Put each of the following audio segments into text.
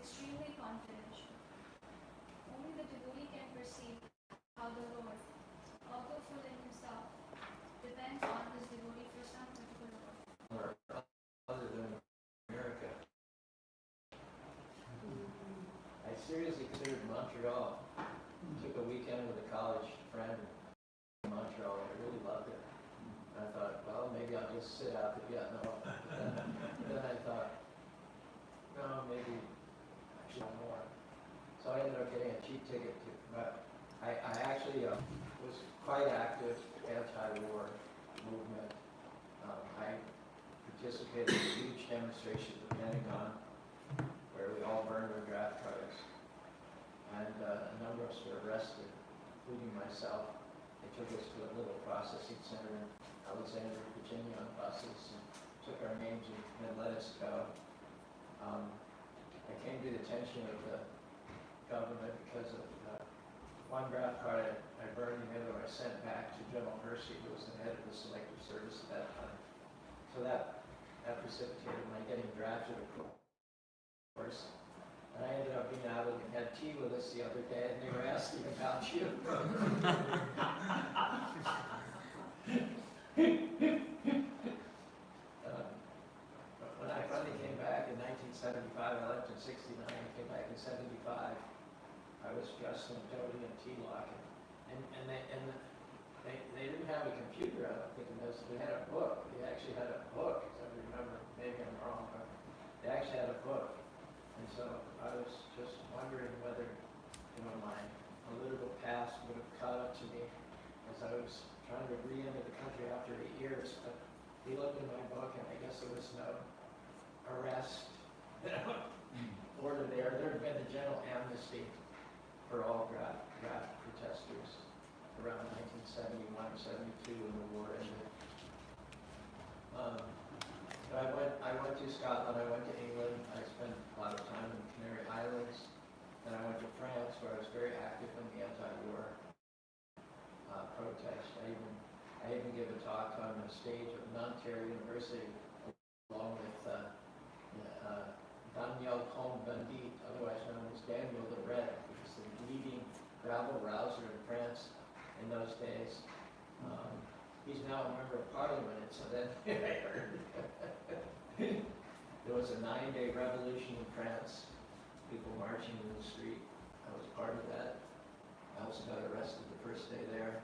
extremely confidential. Only the devotee can perceive how the Lord, although full in himself, depends on his devotee for some particular work. Or other than America. I seriously considered Montreal. Took a weekend with a college friend in Montreal, and I really loved it. And I thought, well, maybe I'll just sit out the no. Then I thought, no, maybe I should have more. So I ended up getting a cheap ticket to, but I actually was quite active anti-war movement. I participated in a huge demonstration at the Pentagon where we all burned our draft cards. And a number of us were arrested, including myself. They took us to a little processing center in Alexandria, Virginia on buses and took our names and let us go. I came to the attention of the government because of one draft card I burned together I sent back to General Hersey, who was the head of the Selective Service at that time. So that precipitated my getting drafted, of course. And I ended up being out and had tea with us the other day, and they were asking about you. When I finally came back in 1975, I left in 69, I came back in 75. I was just in Jody and T-Lock, and they didn't have a computer, I don't think, in those. They had a book. They actually had a book, as I remember. Maybe I'm wrong, but they actually had a book. And so I was just wondering whether, my political past would have caught up to me as I was trying to re-enter the country after 8 years. But he looked in my book, and I guess there was no arrest order there. There had been a general amnesty for all draft protesters around 1971 or 72 when the war ended. But I went to Scotland, I went to England, I spent a lot of time in the Canary Islands, and I went to France where I was very active in the anti-war protest. I even gave a talk on the stage of Nanterre University along with Daniel Cohn-Bendit, otherwise known as Daniel the Red, who was the leading rabble-rouser in France in those days. He's now a member of Parliament, and so then I heard there was a 9-day revolution in France, people marching in the street. I was part of that. I also got arrested the first day there.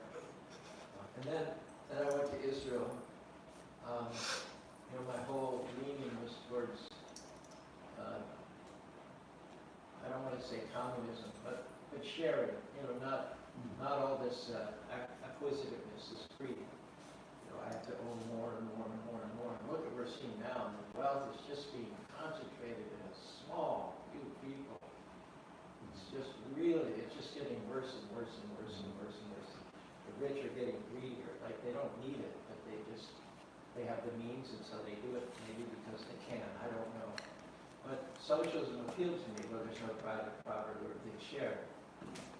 And then I went to Israel. My whole leaning was towards, I don't want to say communism, but sharing, not all this acquisitiveness, this greed. I have to own more and more and more and more. And look at what we're seeing now. The wealth is just being concentrated in a small few people. It's just getting worse and worse and worse and worse and worse. The rich are getting greedier. Like they don't need it, but they have the means, and so they do it maybe because they can. I don't know. But socialism appeals to me where there's no private property or big share.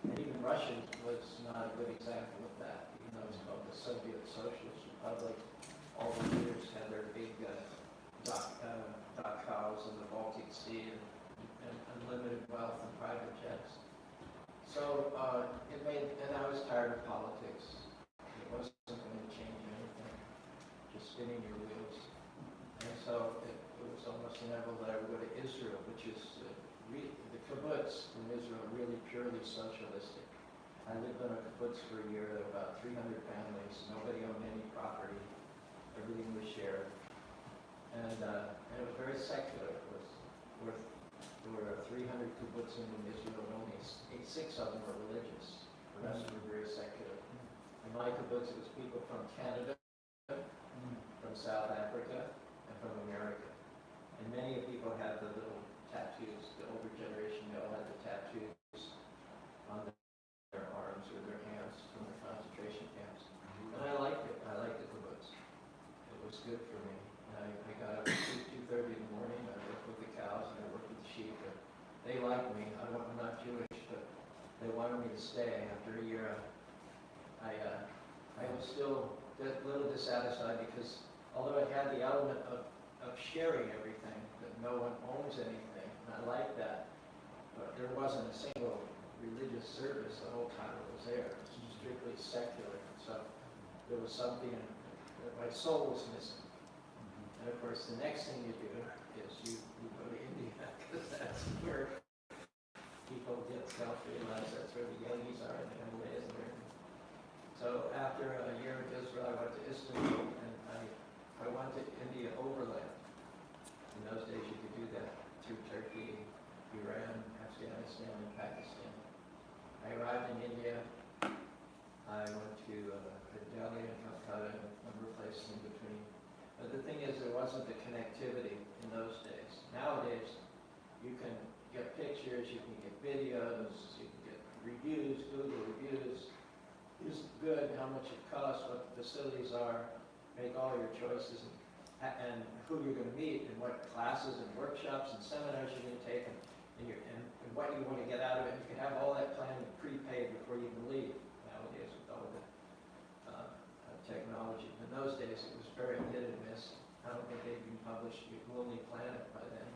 And even Russia was not a good example of that, even though it's called the Soviet Socialist Republic. All the leaders had their big Dakhals in the Baltic Sea and unlimited wealth and private jets. So and I was tired of politics. It wasn't going to change anything, just spinning your wheels. And so it was almost inevitable that I would go to Israel, which is the kibbutz in Israel, really purely socialistic. I lived in a kibbutz for a year. There were about 300 families. Nobody owned any property. Everything was shared. And it was very secular. There were 300 kibbutzim in Israel, and only 6 of them were religious. The rest were very secular. In my kibbutz, it was people from Canada, from South Africa, and from America. And many people had the little tattoos. The older generation, they all had the tattoos on their arms or their hands from the concentration camps. And I liked it. I liked the kibbutz. It was good for me. And I got up at 2:30 in the morning. I worked with the cows and I worked with the sheep. And they liked me. I'm not Jewish, but they wanted me to stay. After a year, I was still a little dissatisfied because although it had the element of sharing everything, that no one owns anything, and I like that, but there wasn't a single religious service the whole time I was there. It was strictly secular. So there was something that my soul was missing. And of course, the next thing you do is you go to India, because that's where people get self-realized. That's where the yogis are in the Himalayas. So after a year in Israel, I went to Istanbul, and I went to India overland. In those days, you could do that through Turkey, Iran, Afghanistan, and Pakistan. I arrived in India. I went to Delhi and Calcutta and a number of places in between. But the thing is, there wasn't the connectivity in those days. Nowadays, you can get pictures, you can get videos, you can get reviews, Google reviews. Is it good, how much it costs, what the facilities are, make all your choices, and who you're going to meet, and what classes and workshops and seminars you're going to take, and what you want to get out of it. You can have all that planned and prepaid before you even leave nowadays with all the technology. In those days, it was very hit and miss. I don't think they'd been published. You could only plan it by then.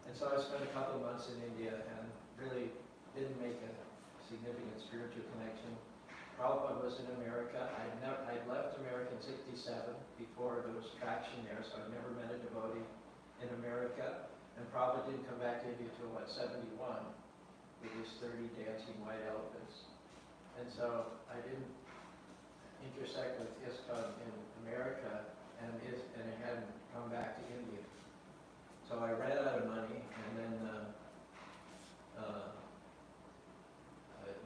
And so I spent a couple of months in India and really didn't make a significant spiritual connection. Prabhupada was in America. I'd left America in '67 before there was traction there, so I'd never met a devotee in America. And Prabhupada didn't come back to India until, 71, with his 30 dancing white elephants. And so I didn't intersect with ISKCON in America, and it hadn't come back to India. So I ran out of money, and then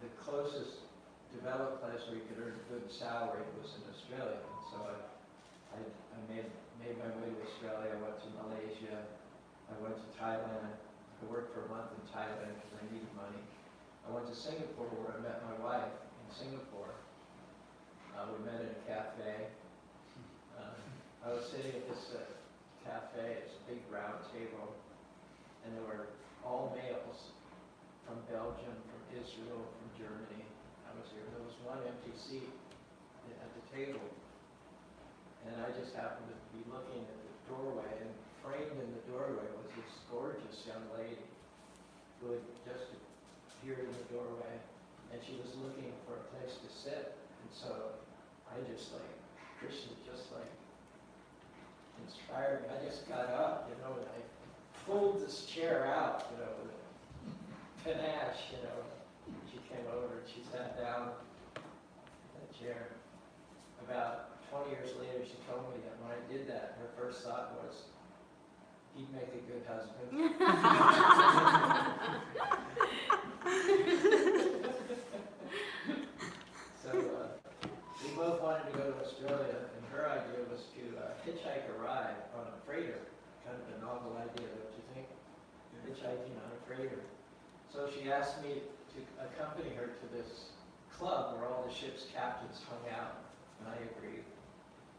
the closest developed place where you could earn a good salary was in Australia. And so I made my way to Australia. I went to Malaysia. I went to Thailand. I worked for a month in Thailand because I needed money. I went to Singapore where I met my wife in Singapore. We met in a cafe. I was sitting at this cafe. It's a big round table. And there were all males from Belgium, from Israel, from Germany. I was here. There was one empty seat at the table. And I just happened to be looking at the doorway, and framed in the doorway was this gorgeous young lady who had just appeared in the doorway, and she was looking for a place to sit. And so I just Krishna just inspired me. I just got up, and I pulled this chair out, with panache, She came over and she sat down in the chair. About 20 years later, she told me that when I did that, her first thought was, he'd make a good husband. So we both wanted to go to Australia, and her idea was to hitchhike a ride on a freighter. Kind of a novel idea, don't you think? Hitchhiking on a freighter. So she asked me to accompany her to this club where all the ship's captains hung out, and I agreed.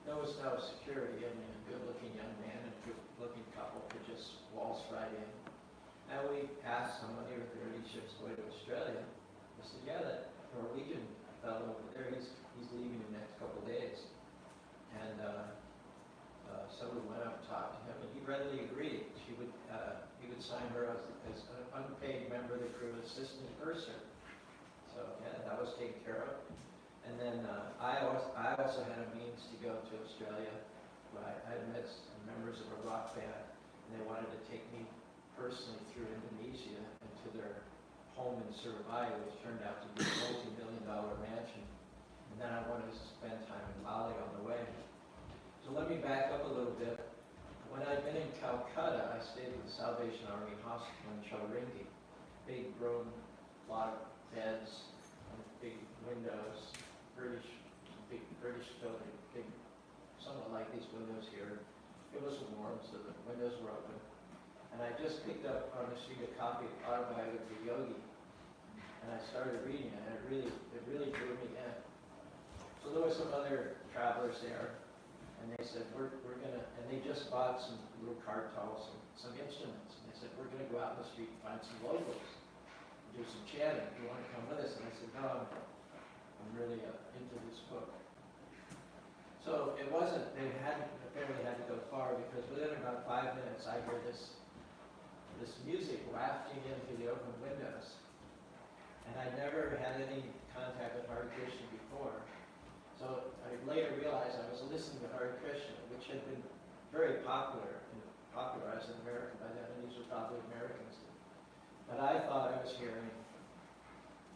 There was no security. I mean, a good-looking young man and a good-looking couple could just waltz right in. And we passed some of the early ships going to Australia. I said, yeah, that Norwegian fellow over there, he's leaving in the next couple of days. And so we went up and talked to him, and he readily agreed. He would sign her as an unpaid member of the crew, assistant purser. So yeah, that was taken care of. And then I also had a means to go to Australia. I had met some members of a rock band, and they wanted to take me personally through Indonesia and to their home in Surabaya, which turned out to be a multi-million-dollar mansion. And then I wanted to spend time in Bali on the way. So let me back up a little bit. When I'd been in Calcutta, I stayed at the Salvation Army Hospital in Chowringhee. Big room, a lot of beds, big windows, big British building, big, somewhat like these windows here. It was warm, so the windows were open. And I just picked up on the street a copy of Autobiography of Yogi. And I started reading it, and it really drew me in. So there were some other travelers there, and they said, we're gonna, and they just bought some little kartals and some instruments. And they said, we're gonna go out in the street and find some locals, do some chanting. Do you want to come with us? And I said, no, I'm really into this book. So it wasn't, they apparently had to go far, because within about 5 minutes I hear this this music wafting into the open windows. And I never had any contact with Hare Krishna before. So I later realized I was listening to Hare Krishna, which had been very popular, popularized in America by then, and these were probably Americans. But I thought I was hearing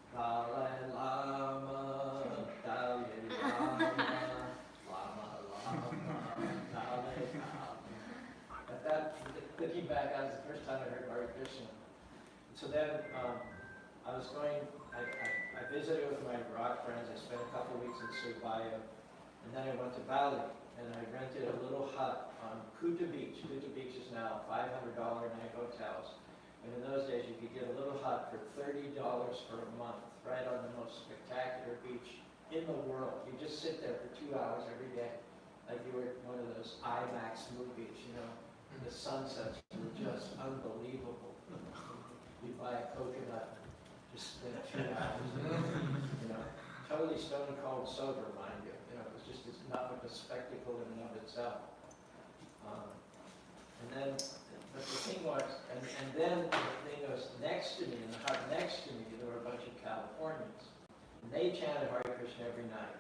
Dalai Lama, Dalai Lama, Lama Lama, Dalai Lama. But that, looking back, that was the first time I heard Hare Krishna. So then I visited with my rock friends. I spent a couple of weeks in Surabaya, and then I went to Bali, and I rented a little hut on Kuta Beach. Kuta Beach is now $500 night hotels. And in those days, you could get a little hut for $30 for a month, right on the most spectacular beach in the world. You just sit there for 2 hours every day, like you were at one of those IMAX movies, you know. And the sunsets were just unbelievable. You'd buy a coconut, just spend 2 hours, you know. Totally stone cold sober, mind you. You know, it was just not a spectacle in and of itself. And then, but the thing was, and then the thing was next to me, in the hut next to me, there were a bunch of Californians. And they chanted Hare Krishna every night.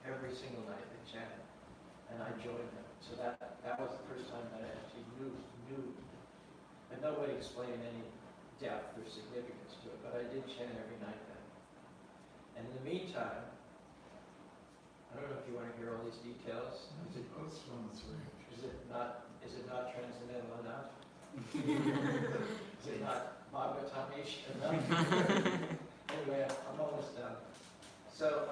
Every single night they chanted. And I joined them. So that was the first time that I actually knew. And nobody explained any depth or significance to it, but I did chant every night then. And in the meantime, I don't know if you want to hear all these details. Is it not transcendental enough? Is it not Bhagavatamish enough? Anyway, I'm almost done. So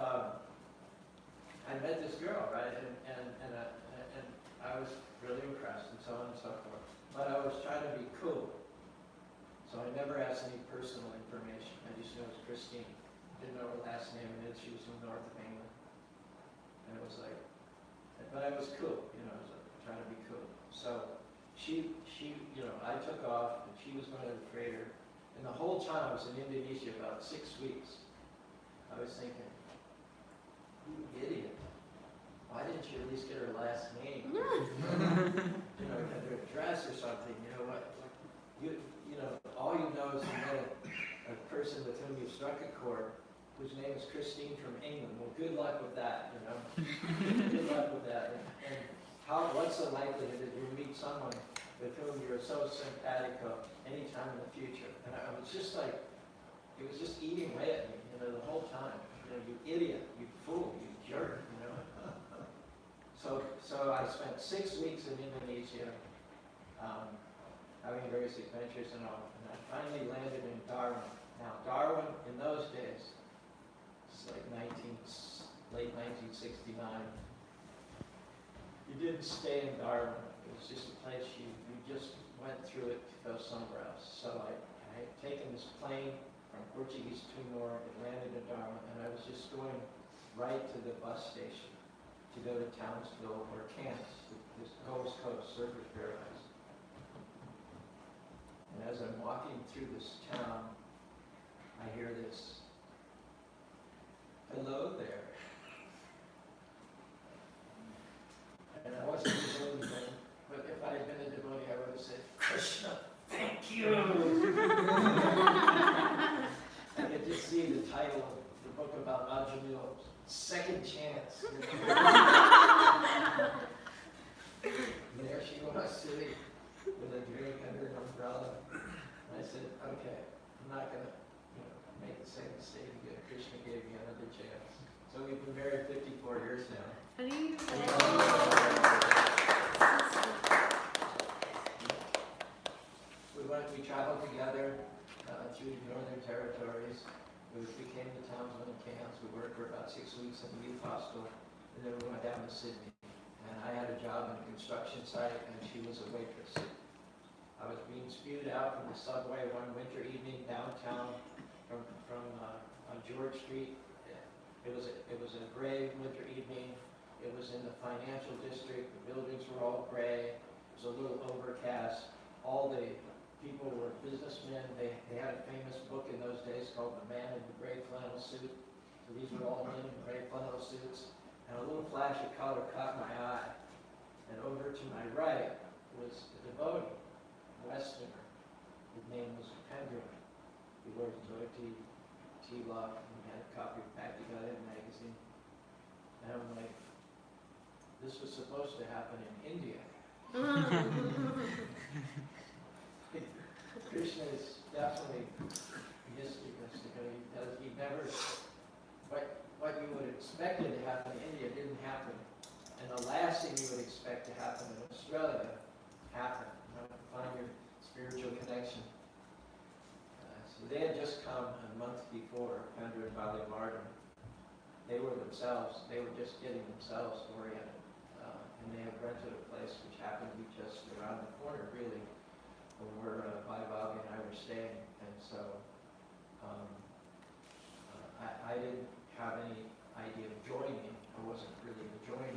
I met this girl, right, and I was really impressed, and so on and so forth. But I was trying to be cool, so I never asked any personal information. I just knew it was Christine. Didn't know her last name, and she was from north of England. And it was like, but I was cool, you know, I was trying to be cool. So she, you know, I took off, and she was going to the freighter. And the whole time I was in Indonesia, about 6 weeks, I was thinking, you idiot. Why didn't you at least get her last name? You know, her address or something, you know what? You know, all you know is you met a person with whom you struck a chord, whose name is Christine from England. Well, good luck with that, you know. Good luck with that. And what's the likelihood that you'll meet someone with whom you're so simpatico anytime in the future? And I was just like, it was just eating away at me, you know, the whole time. You know, you idiot, you fool, you jerk, you know. So I spent 6 weeks in Indonesia, having various adventures and all. And I finally landed in Darwin. Now, Darwin, in those days, it's like late 1969. You didn't stay in Darwin. It was just a place you just went through it to go somewhere else. So I had taken this plane from Portuguese Timor, it landed in Darwin, and I was just going right to the bus station to go to Townsville or Cairns, this Gold Coast Surfers Paradise. And as I'm walking through this town, I hear this, "Hello there." And I wasn't a devotee then, but if I had been a devotee, I would have said, "Krishna, thank you." I could just see the title of the book about Ajamil, Second Chance. And there she was sitting with a drink under an umbrella. And I said, okay, I'm not going to make the same mistake again. Krishna gave me another chance. So we've been married 54 years now. We traveled together through the Northern Territories. We became the townsmen and camps. We worked for about 6 weeks in the youth hostel, and then we went down to Sydney. And I had a job on a construction site, and she was a waitress. I was being spewed out from the subway one winter evening downtown on George Street. It was a gray winter evening. It was in the financial district. The buildings were all gray. It was a little overcast. All the people were businessmen. They had a famous book in those days called The Man in the Gray Flannel Suit. So these were all men in gray flannel suits. And a little flash of color caught my eye. And over to my right was a devotee, a Westerner. name was Pendra. He wore his Toyota T-Lock, and he had a copy of Packagata magazine. And I'm like, this was supposed to happen in India. Krishna is definitely mystic. He never, what you would expect it to happen in India didn't happen. And the last thing you would expect to happen in Australia happened. You know, find your spiritual connection. So they had just come a month before, Pendra and Bali Martin. They were just getting themselves oriented. And they had rented a place which happened to be just around the corner, really, from where Bali and I were staying. And so I didn't have any idea of joining. I wasn't really a joiner,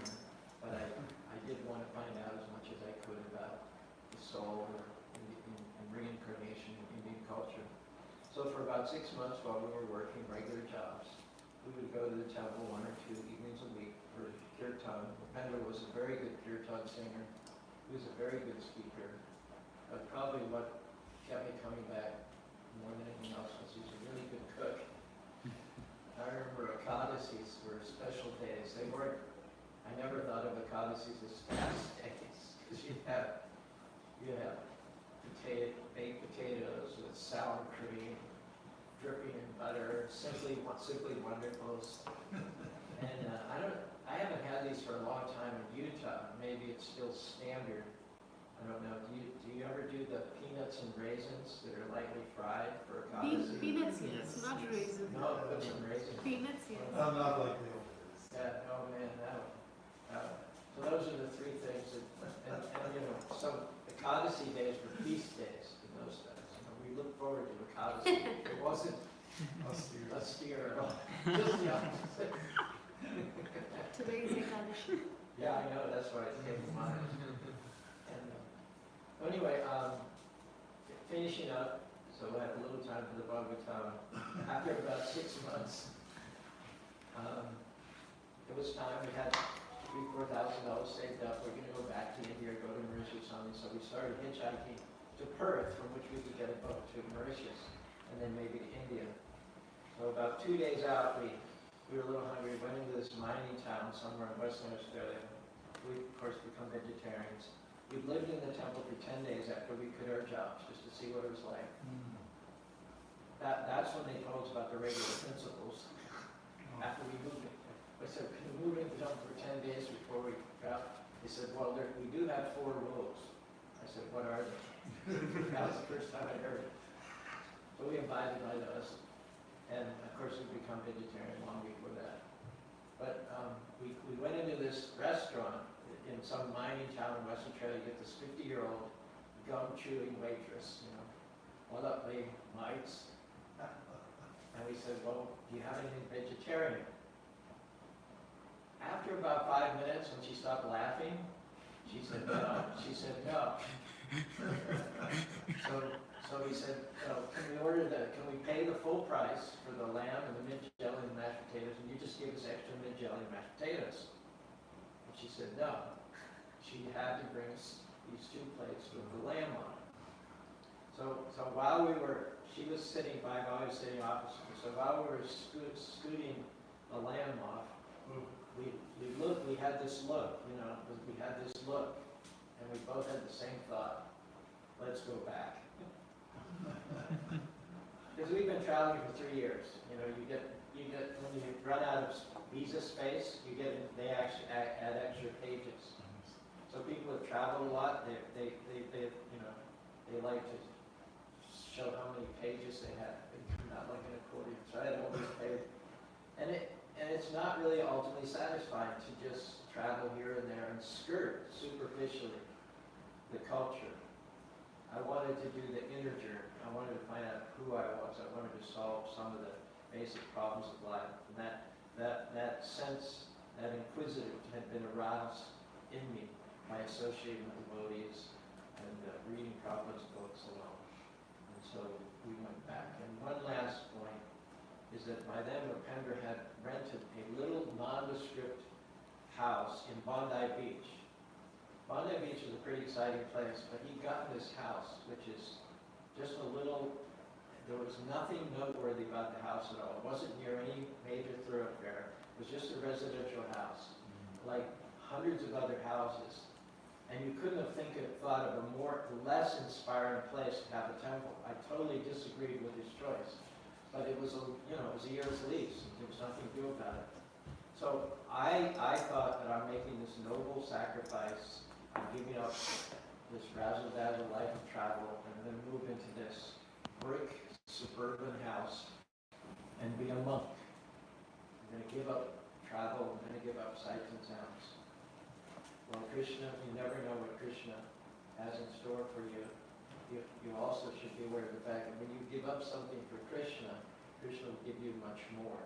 but I did want to find out as much as I could about the soul and reincarnation in Indian culture. So for about 6 months while we were working regular jobs, we would go to the temple 1 or 2 evenings a week for kirtan. Pendra was a very good kirtan singer. He was a very good speaker. But probably what kept me coming back more than anything else was he was a really good cook. I remember Ekadasis were special days. I never thought of Ekadasis as fast days, because you'd have baked potatoes with sour cream, dripping in butter, simply wonderful. And I haven't had these for a long time in Utah. Maybe it's still standard. I don't know. Do you ever do the peanuts and raisins that are lightly fried for Ekadasi? Peanuts, yes, not raisins. No, put some raisins. Peanuts, yes. I'm not like the old days. Yeah, oh man, so those are the 3 things and you know, some Ekadasi days were feast days in those days. You know, we looked forward to Ekadasi. It wasn't austere at all. Just the opposite. Today is Ekadashi. Yeah, I know, that's why it came to mind. And anyway, finishing up, so I had a little time for the Bhagavatam. After about 6 months, it was time. We had $3,000-4,000 saved up. We're going to go back to India, go to Mauritius on this. So we started hitchhiking to Perth, from which we could get a boat to Mauritius, and then maybe to India. So about 2 days out, we were a little hungry. Went into this mining town somewhere in Western Australia. We, of course, become vegetarians. We lived in the temple for 10 days after we quit our jobs, just to see what it was like. That's when they told us about the regular principles. After we moved it, I said, "Can we move into the temple for 10 days before we travel?" They said, "Well, we do have 4 rules." I said, "What are they?" That was the first time I heard it. So we abided by those. And of course, we become vegetarian long before that. But we went into this restaurant in some mining town in Western Australia. You get this 50-year-old gum-chewing waitress, you know. "What up, me mates?" And we said, "Well, do you have anything vegetarian?" After about 5 minutes, when she stopped laughing, she said no. She said no. So we said, can we pay the full price for the lamb and the mint jelly and mashed potatoes, and you just give us extra mint jelly and mashed potatoes? And she said no. She had to bring us these 2 plates with the lamb on it. So while she was sitting by, I was sitting opposite her. So while we were scooting the lamb off, we had this look, you know, and we both had the same thought: let's go back. Because we've been traveling for 3 years. You know, you get when you run out of visa space, they actually add extra pages. So people have traveled a lot. They you know, they like to show how many pages they have. Not like an accordion. So I had all these pages, and it's not really ultimately satisfying to just travel here and there and skirt superficially the culture. I wanted to do the inner journey. I wanted to find out who I was. I wanted to solve some of the basic problems of life. And that sense, that inquisitive had been aroused in me by associating with devotees and reading Prabhupada's books alone. And so we went back. And one last point is that by then Upendra had rented a little nondescript house in Bondi Beach. Bondi Beach is a pretty exciting place, but he got this house, which is just a little, there was nothing noteworthy about the house at all. It wasn't near any major thoroughfare. It was just a residential house, like hundreds of other houses. And you couldn't have thought of a less inspiring place to have a temple. I totally disagreed with his choice. But it was it was a year's lease. There was nothing to do about it. So I thought that I'm making this noble sacrifice. I'm giving up this razzle-dazzle life of travel and then move into this brick suburban house and be a monk. I'm going to give up travel. I'm going to give up sights and sounds. Well, Krishna, you never know what Krishna has in store for you. You also should be aware of the fact that when you give up something for Krishna, Krishna will give you much more.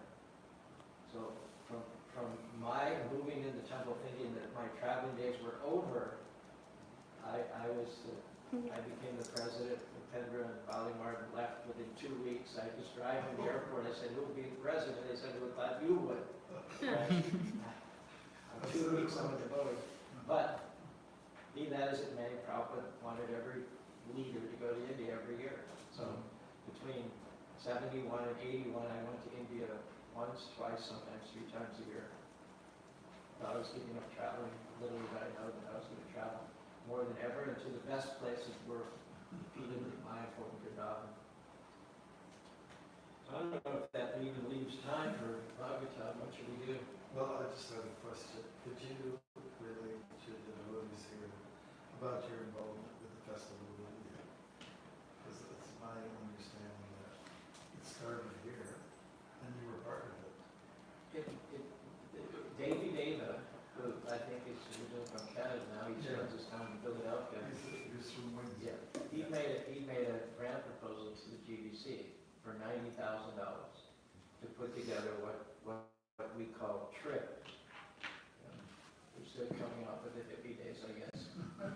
So from my moving in the temple thinking that my traveling days were over, I became the president. Pendra and Balimartin left within 2 weeks. I was driving to the airport. I said, who will be the president? They said, we thought you would. 2 weeks on the boat. But be that as it may, Prabhupada wanted every leader to go to India every year. So between 71 and 81, I went to India once, twice, sometimes 3 times a year. I was giving up traveling. Little did I know that I was going to travel more than ever into the best places were repeatedly mindful and Vrindavan. I don't know if that even leaves time for Bhagavatam. What should we do? Well, I just had a question. Could you relate to the devotees here about your involvement with the Festival of India? Because it's my understanding that it started here and you were part of it. Davy Deva, who I think is originally from Canada now, he spends his time in Philadelphia. He's from Wings. Yeah, he made a grant proposal to the GBC for $90,000 to put together what we call TRIP. We're still coming off of the hippie days, I guess.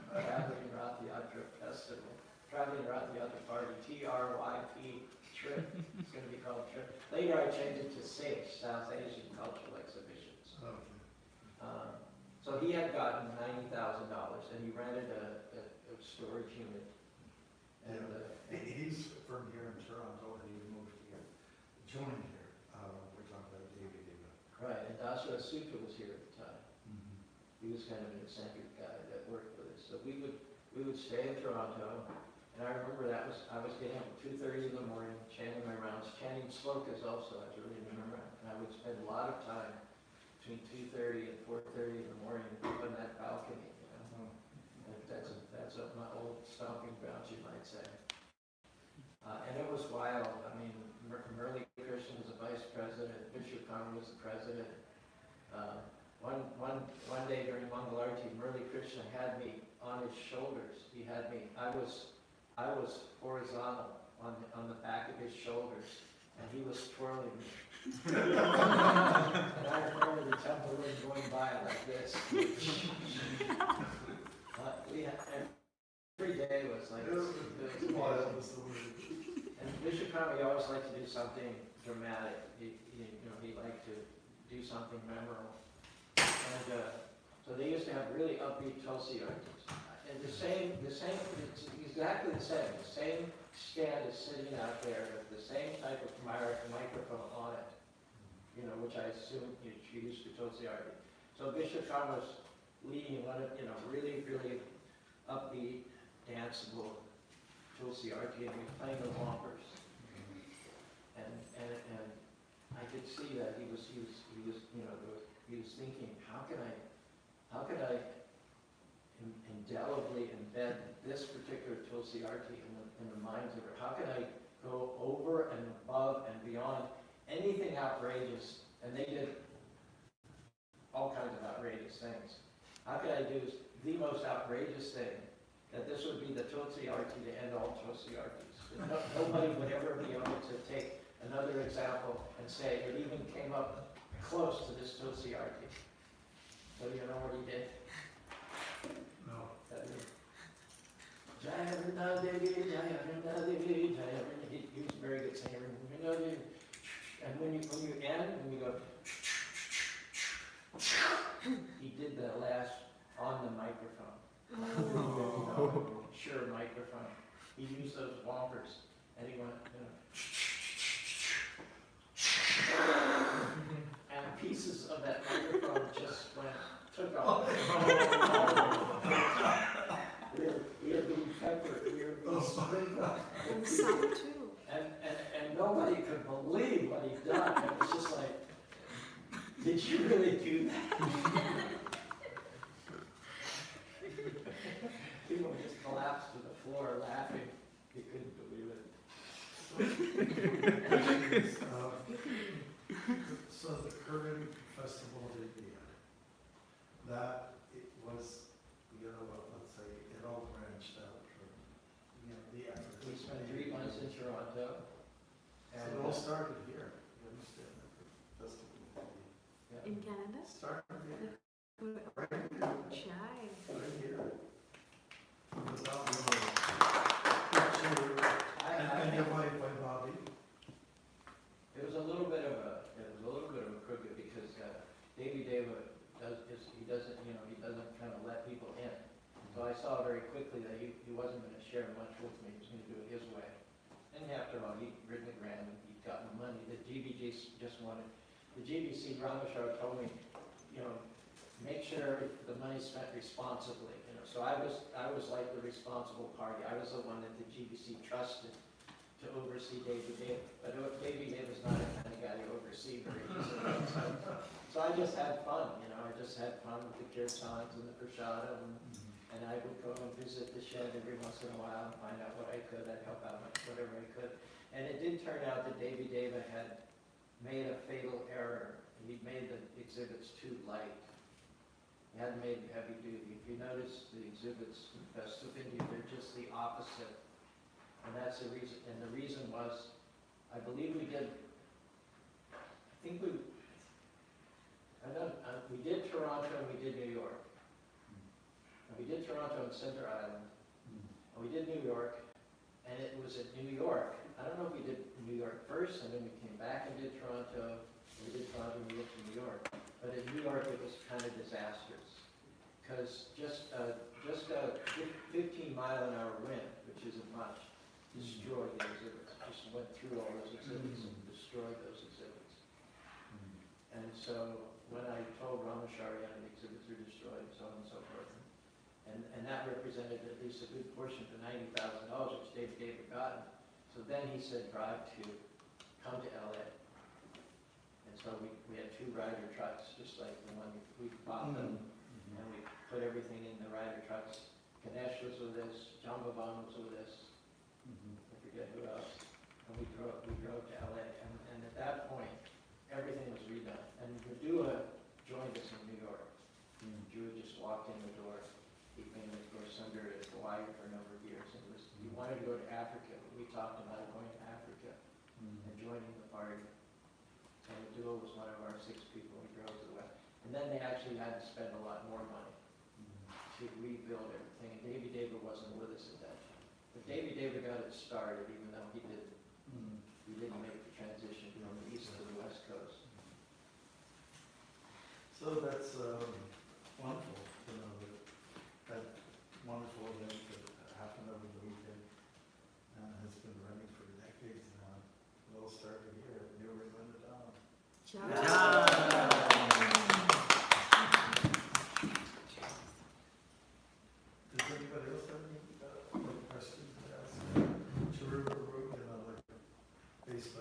Traveling Rath Yatra Festival, Traveling Rath Yatra Party, TRYP TRIP. It's going to be called TRIP. Later I changed it to SAGE, South Asian Cultural Exhibitions. Okay. So he had gotten $90,000 and he rented a storage unit. And he's from here in Toronto and he moved here, joined here. We're talking about David Deva. right, and Dasha Asuka was here at the time. He was kind of an eccentric guy that worked with us. So we would stay in Toronto, and I remember I was getting up at 2:30 in the morning, chanting my rounds, chanting slokas also, I really remember. And I would spend a lot of time between 2:30 and 4:30 in the morning up on that balcony, And that's my old stomping grounds, you might say. And it was wild. I mean, Murli Krishna was the vice president, Bishop Khan was the president. One day during Mangalarti, Murli Krishna had me on his shoulders. He had me, I was horizontal on the back of his shoulders, and he was twirling me. And I remember the temple room going by like this. Every day was like, It was wild. and Bishop Kami always liked to do something dramatic. He liked to do something memorable. And so they used to have really upbeat Tulsi artists. And the same, it's exactly the same. The same stand is sitting out there with the same type of microphone on it, which I assume she used for Tulsi arti. So Bishop Khan was leading one of, really, really upbeat, danceable Tulsi arti, and he was playing the rompers. And I could see that he was thinking, how can I indelibly embed this particular Tulsi arti in the minds of her? How can I go over and above and beyond anything outrageous? And they did all kinds of outrageous things. How could I do the most outrageous thing? That this would be the Tulsi arti to end all Tulsi artis. Nobody would ever be able to take another example and say it even came up close to this Tulsi arti. So you know what he did? No. Jaya Vrinda Devi, Jaya Vrinda Devi, Jaya Vrinda. He was a very good singer. Vrinda Devi. And when you end, when you go, he did the last on the microphone. Sure microphone. he used those whompers, and he went, and pieces of that microphone just took off. We had been peppered, we were being sprinkled. And sound too. And nobody could believe what he'd done. It was just like, did you really do that? People just collapsed to the floor laughing. He couldn't believe it. So the Curtin Festival of India, that it was, let's say, it all branched out from, the effort. We spent 3 months in Toronto. So it all started here, you understand, that the Festival of India. Yeah. In Canada? Started here, Right. Shy. right here. It was out in the and your wife, Bobby. It was a little bit of a crooked because Davy Dava doesn't kind of let people in. So I saw very quickly that he wasn't going to share much with me. He was going to do it his way. And after all, he'd written a grant and he'd gotten the money. The GBC just wanted, the GBC Rameshwar told me, make sure the money's spent responsibly. So I was like the responsible party. I was the one that the GBC trusted to oversee Davy Dava. But Davy Dava's not the kind of guy to oversee very easily. So I just had fun, I just had fun with the kirtans and the prashadam, and I would go and visit the shed every once in a while and find out what I could. I'd help out whatever I could. And it did turn out that Davy Dava had made a fatal error. He'd made the exhibits too light. He hadn't made them heavy duty. If you notice the exhibits in Fest of India, they're just the opposite. And that's the reason. And the reason was, I believe we did Toronto and we did New York. And we did Toronto and Center Island. And we did New York, and it was in New York. I don't know if we did New York first, and then we came back and did Toronto. We did Toronto and we went to New York. But in New York, it was kind of disastrous. Because just a 15-mile-an-hour wind, which isn't much, destroyed the exhibits. Just went through all those exhibits and destroyed those exhibits. And so when I told Rameshwar the exhibits were destroyed and so on and so forth, and that represented at least a good portion of the $90,000 which David had gotten. So then he said, come to LA. And so we had 2 Ryder trucks, just like the one we bought them, and we put everything in the Ryder trucks. Ganesh was with us, John Baban was with us, I forget who else. And we drove to LA, and at that point, everything was redone. And Padua joined us in New York. Drew just walked in the door. He'd been, of course, under Hawaii for a number of years. And he wanted to go to Africa. We talked about going to Africa and joining the party. And Padua was one of our 6 people we drove to the West. And then they actually had to spend a lot more money to rebuild everything. And Davy Dava wasn't with us at that time. But Davy Dava got it started, even though he didn't make the transition from the East to the West Coast. So that's wonderful to know that wonderful event